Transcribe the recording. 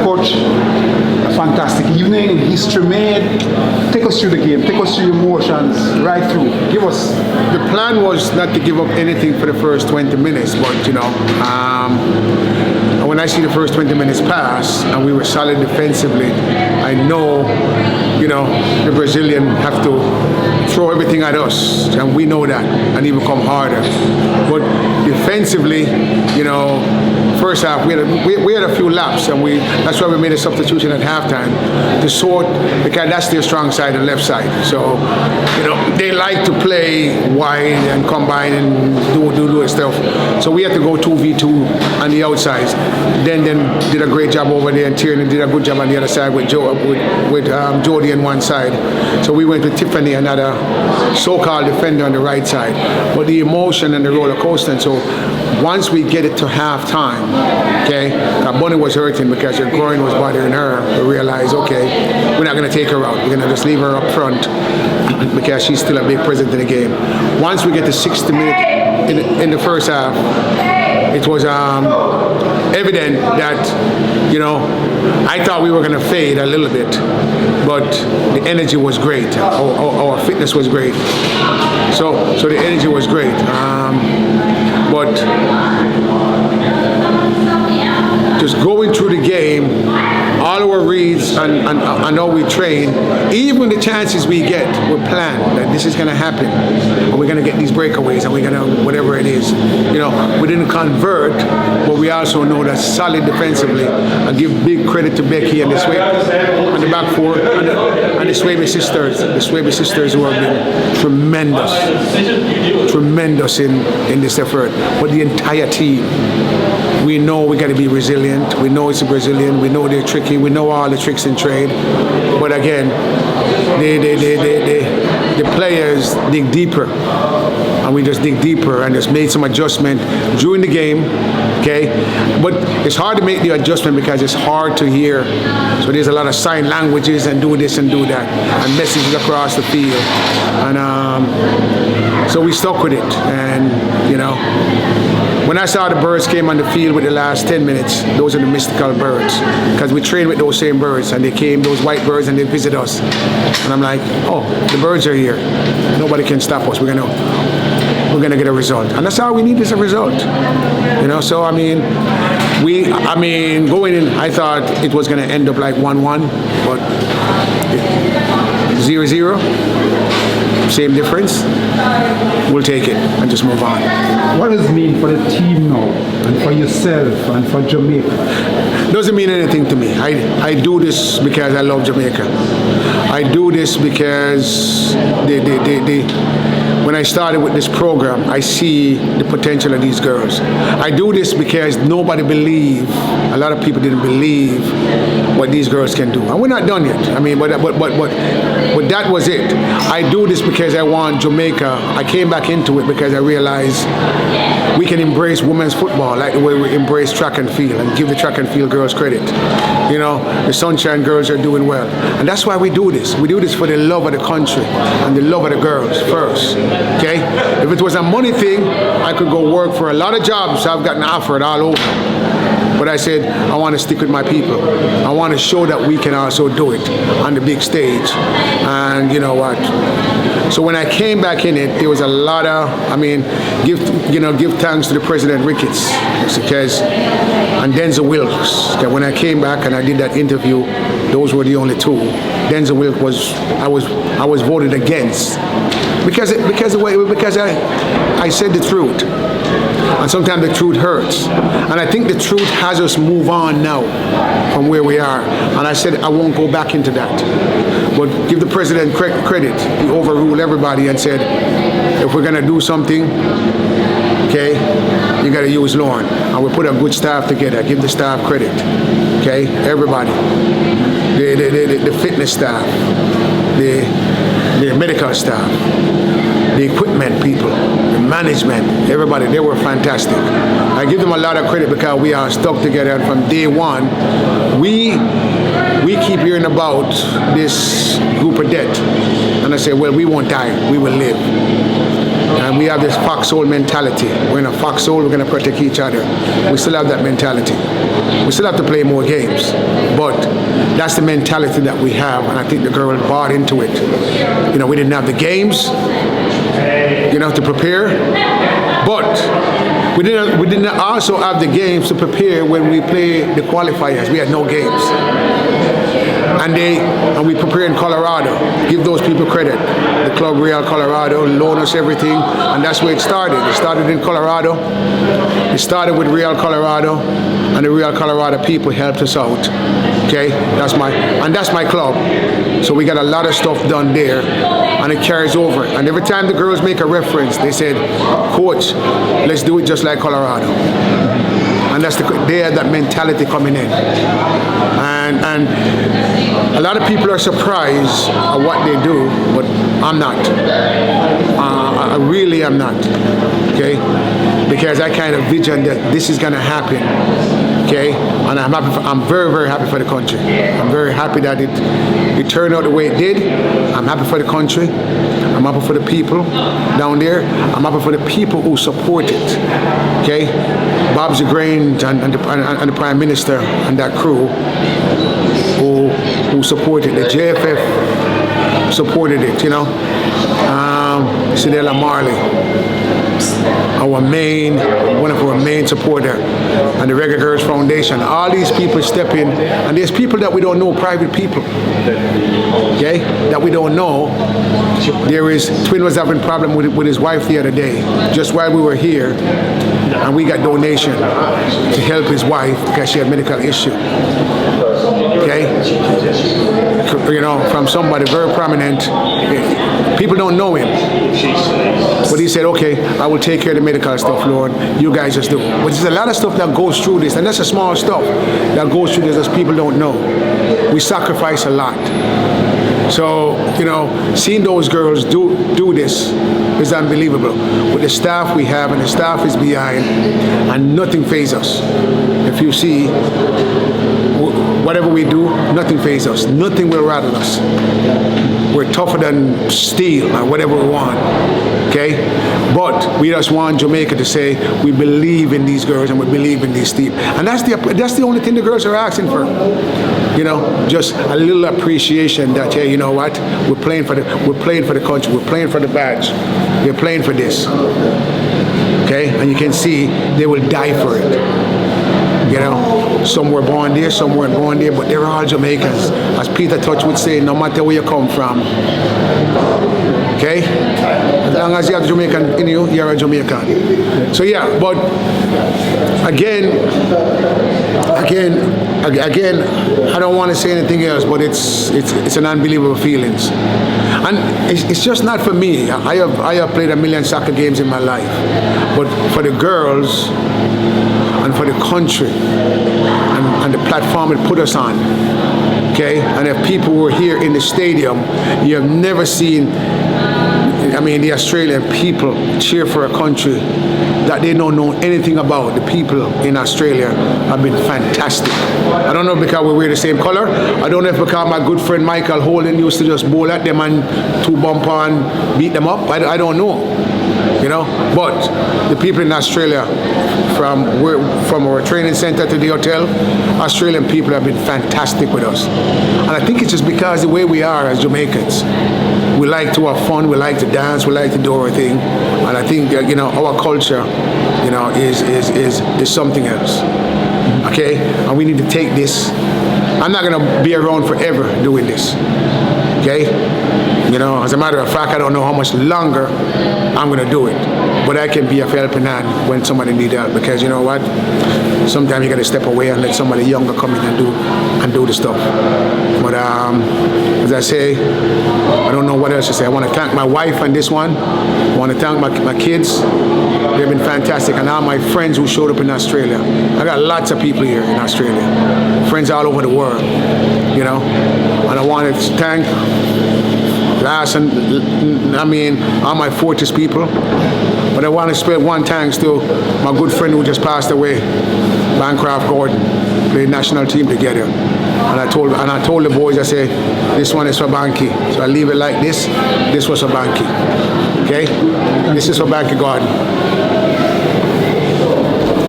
Coach, a fantastic evening, history made. Take us through the game, take us through your emotions, right through. Give us. The plan was not to give up anything for the first 20 minutes, but when I see the first 20 minutes pass and we were solid defensively, I know, the Brazilian have to throw everything at us, and we know that, and even come harder. But defensively, first half we had a few laps, and that's why we made a substitution at halftime to sort, because that's their strong side and left side. So they like to play wide and combine and do stuff. So we had to go 2v2 on the outsides. Then did a great job over there, and Tierney did a good job on the other side with Jody on one side. So we went with Tiffany, another so-called defender, on the right side. But the emotion and the roller coaster. And so once we get it to halftime, Bonnie was hurting because her groin was bothering her. We realized, we're not going to take her out. We're going to just leave her up front because she's still a big presence in the game. Once we get to 60 minutes in the first half, it was evident that, I thought we were going to fade a little bit, but the energy was great. Our fitness was great. So the energy was great. But just going through the game, all our reads and how we train, even the chances we get, we're planned that this is going to happen, and we're going to get these breakaways, and we're going to, whatever it is. We didn't convert, but we also know that solid defensively. I give big credit to Becky and the the back four, and the Swaby sisters. The Swaby sisters who have been tremendous in this effort. But the entire team. We know we got to be resilient. We know it's a Brazilian. We know they're tricky. We know all the tricks in trade. But again, the players dig deeper, and we just dig deeper and just made some adjustment during the game. But it's hard to make the adjustment because it's hard to hear. So there's a lot of sign languages and do this and do that, and messages across the field. And so we stuck with it, and when I saw the birds came on the field with the last 10 minutes, those are the mystical birds, because we train with those same birds, and they came, those white birds, and they visit us. And I'm like, the birds are here. Nobody can stop us. We're gonna get a result, and that's all we need is a result. So going in, I thought it was gonna end up like 1-1, but 0-0. Same difference. We'll take it and just move on. What does it mean for the team now, and for yourself, and for Jamaica? Doesn't mean anything to me. I do this because I love Jamaica. I do this because when I started with this program, I see the potential of these girls. I do this because nobody believed, a lot of people didn't believe what these girls can do. And we're not done yet. But that was it. I do this because I want Jamaica. I came back into it because I realized we can embrace women's football like the way we embrace track and field, and give the track and field girls credit. The Sunshine Girls are doing well. And that's why we do this. We do this for the love of the country and the love of the girls first. If it was a money thing, I could go work for a lot of jobs I've gotten offered all over. But I said, I want to stick with my people. I want to show that we can also do it on the big stage. And you know what? So when I came back in it, there was a lot of, give thanks to the President Ricketts, because, and Denzel Wilkes. That when I came back and I did that interview, those were the only two. Denzel Wilkes I was voted against because I said the truth. And sometimes the truth hurts. And I think the truth has us move on now from where we are. And I said I won't go back into that. But give the president credit. He overruled everybody and said, if we're going to do something, you got to use Lorne. And we put a good staff together. Give the staff credit. Everybody. The fitness staff. The medical staff. The equipment people, the management, everybody, they were fantastic. I give them a lot of credit because we are stuck together, and from day one, we keep hearing about this group of death. And I say, well, we won't die, we will live. And we have this foxhole mentality. We're in a foxhole, we're going to protect each other. We still have that mentality. We still have to play more games. But that's the mentality that we have, and I think the girl bought into it. You know, we didn't have the games, you know, to prepare. But we didn't also have the games to prepare when we play the qualifiers. We had no games. And we prepare in Colorado. Give those people credit. The Club Real Colorado loan us everything, and that's where it started. It started in Colorado. It started with Real Colorado, and the Real Colorado people helped us out. Okay, that's my club. So we got a lot of stuff done there, and it carries over. And every time the girls make a reference, they said, "Coach, let's do it just like Colorado." And they had that mentality coming in. And a lot of people are surprised at what they do, but I'm not. I really am not. Okay, because I kind of vision that this is going to happen. Okay, and I'm very, very happy for the country. I'm very happy that it turned out the way it did. I'm happy for the country. I'm happy for the people down there. I'm happy for the people who support it. Okay, Bob Zagrange and the Prime Minister and that crew who supported it. The JFF supported it. You know, Sidella Marley, one of our main supporter, and the Reggae Girlz Foundation. All these people step in, and there's people that we don't know, private people, okay, that we don't know. Twin was having a problem with his wife the other day, just while we were here, and we got donation to help his wife because she had medical issue. Okay, you know, from somebody very prominent. People don't know him, but he said, "Okay, I will take care of the medical stuff, Lord. You guys just do." But there's a lot of stuff that goes through this, and that's a small stuff that goes through this that people don't know. We sacrifice a lot. So, you know, seeing those girls do this is unbelievable. With the staff we have, and the staff is behind, and nothing phases us. If you see, whatever we do, nothing phases us. Nothing will rattle us. We're tougher than steel or whatever we want. Okay? But we just want Jamaica to say we believe in these girls and we believe in these team. And that's the only thing the girls are asking for. You know, just a little appreciation that, hey, you know what? We're playing for the country. We're playing for the badge. We're playing for this. Okay? And you can see they will die for it. You know, some were born there, some weren't born there, but they're all Jamaicans. As Peter Touch would say, no matter where you come from. Okay? As long as you have Jamaican in you, you're a Jamaican. So yeah, but again, I don't want to say anything else, but it's an unbelievable feelings. And it's just not for me. I have played a million soccer games in my life. But for the girls and for the country and the platform it put us on, okay? And if people were here in the stadium, you have never seen, I mean, the Australian people cheer for a country that they don't know anything about. The people in Australia have been fantastic. I don't know if because we wear the same color. I don't know if because my good friend Michael Holden used to just bowl at them and two bump on, beat them up. I don't know, you know. But the people in Australia, from our training center to the hotel, Australian people have been fantastic with us. And I think it's just because the way we are as Jamaicans. We like to have fun, we like to dance, we like to do our thing. And I think that, you know, our culture, you know, is something else. Okay? And we need to take this. I'm not gonna be around forever doing this. Okay? You know, as a matter of fact, I don't know how much longer I'm gonna do it. But I can be a helping hand when somebody needs help, because you know what? Sometimes you gotta step away and let somebody younger come in and do the stuff. But as I say, I don't know what else to say. I want to thank my wife on this one. I want to thank my kids. They've been fantastic, and all my friends who showed up in Australia. I got lots of people here in Australia, friends all over the world, you know. And I wanted to thank all my Fortis people. But I want to spread one thanks to my good friend who just passed away, Bancroft Gordon played national team together. And I told the boys, I said, this one is for Banky. So I leave it like this. This was for Banky. Okay? This is for Banky Gordon.